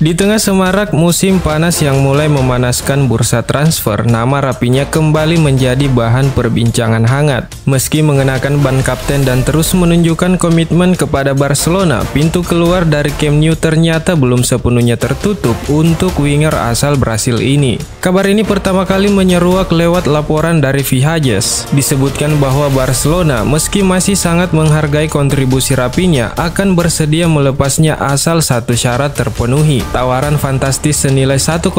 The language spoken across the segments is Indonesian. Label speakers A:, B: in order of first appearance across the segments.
A: Di tengah semarak musim panas yang mulai memanaskan bursa transfer, nama Rafinha kembali menjadi bahan perbincangan hangat. Meski mengenakan ban kapten dan terus menunjukkan komitmen kepada Barcelona, pintu keluar dari Camp Nou ternyata belum sepenuhnya tertutup untuk winger asal Brasil ini. Kabar ini pertama kali menyeruak lewat laporan dari Viajes. Disebutkan bahwa Barcelona meski masih sangat menghargai kontribusi Rafinha akan bersedia melepasnya asal satu syarat terpenuhi. Tawaran fantastis senilai 1,9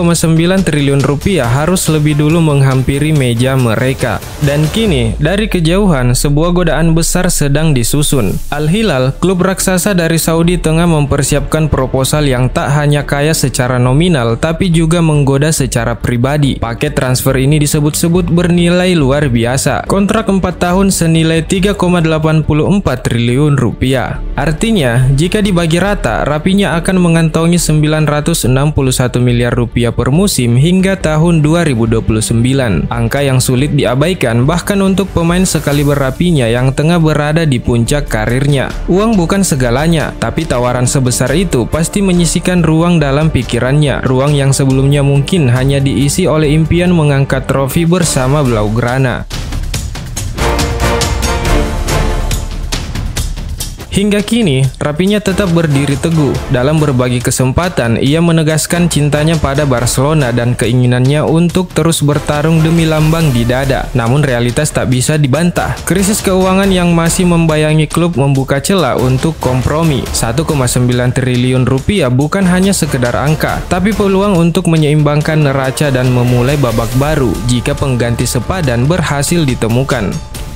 A: triliun rupiah harus lebih dulu menghampiri meja mereka. Dan kini, dari kejauhan, sebuah godaan besar sedang disusun. Al Hilal, klub raksasa dari Saudi, tengah mempersiapkan proposal yang tak hanya kaya secara nominal, tapi juga menggoda secara pribadi. Paket transfer ini disebut-sebut bernilai luar biasa. Kontrak 4 tahun senilai 3,84 triliun rupiah. Artinya, jika dibagi rata, Rafinha akan mengantongi 961 miliar rupiah per musim hingga tahun 2029. Angka yang sulit diabaikan bahkan untuk pemain sekaliber Rafinha yang tengah berada di puncak karirnya. Uang bukan segalanya, tapi tawaran sebesar itu pasti menyisihkan ruang dalam pikirannya. Ruang yang sebelumnya mungkin hanya diisi oleh impian mengangkat trofi bersama Blaugrana. Hingga kini, Rafinha tetap berdiri teguh. Dalam berbagai kesempatan, ia menegaskan cintanya pada Barcelona dan keinginannya untuk terus bertarung demi lambang di dada. Namun realitas tak bisa dibantah. Krisis keuangan yang masih membayangi klub membuka celah untuk kompromi. 1,9 triliun rupiah bukan hanya sekedar angka, tapi peluang untuk menyeimbangkan neraca dan memulai babak baru jika pengganti sepadan berhasil ditemukan.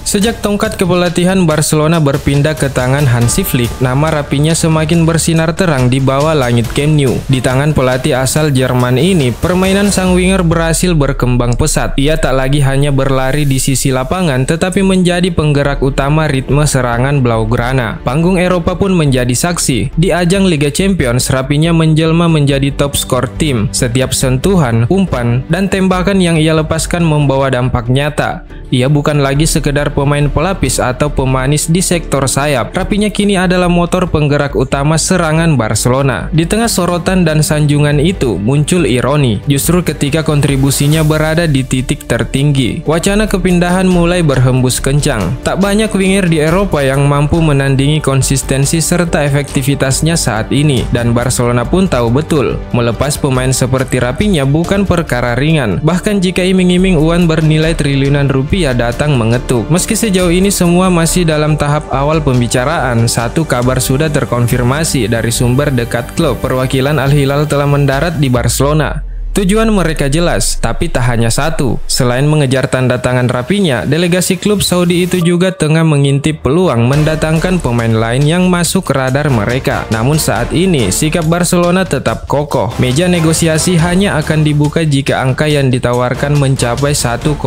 A: Sejak tongkat kepelatihan Barcelona berpindah ke tangan Hansi Flick, nama Rafinha semakin bersinar terang di bawah langit Camp Nou. Di tangan pelatih asal Jerman ini, permainan sang winger berhasil berkembang pesat. Ia tak lagi hanya berlari di sisi lapangan, tetapi menjadi penggerak utama ritme serangan Blaugrana. Panggung Eropa pun menjadi saksi. Di ajang Liga Champions, Rafinha menjelma menjadi top skor tim. Setiap sentuhan, umpan, dan tembakan yang ia lepaskan membawa dampak nyata. Ia bukan lagi sekedar pemain pelapis atau pemanis di sektor sayap. Rafinha kini adalah motor penggerak utama serangan Barcelona. Di tengah sorotan dan sanjungan itu, muncul ironi. Justru ketika kontribusinya berada di titik tertinggi, wacana kepindahan mulai berhembus kencang. Tak banyak winger di Eropa yang mampu menandingi konsistensi serta efektivitasnya saat ini. Dan Barcelona pun tahu betul, melepas pemain seperti Rafinha bukan perkara ringan. Bahkan jika iming-iming uang bernilai triliunan rupiah datang mengetuk. Meski sejauh ini semua masih dalam tahap awal pembicaraan, satu kabar sudah terkonfirmasi dari sumber dekat klub. Perwakilan Al Hilal telah mendarat di Barcelona. Tujuan mereka jelas, tapi tak hanya satu. Selain mengejar tanda tangan Rafinha, delegasi klub Saudi itu juga tengah mengintip peluang mendatangkan pemain lain yang masuk radar mereka. Namun saat ini, sikap Barcelona tetap kokoh. Meja negosiasi hanya akan dibuka jika angka yang ditawarkan mencapai 1,9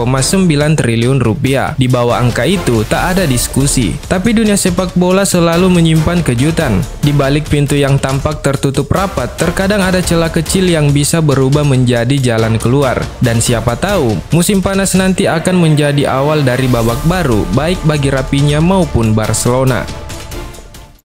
A: triliun rupiah. Di bawah angka itu, tak ada diskusi. Tapi dunia sepak bola selalu menyimpan kejutan. Di balik pintu yang tampak tertutup rapat, terkadang ada celah kecil yang bisa berubah menjadi jalan keluar. Dan siapa tahu, musim panas nanti akan menjadi awal dari babak baru, baik bagi Rafinha maupun Barcelona.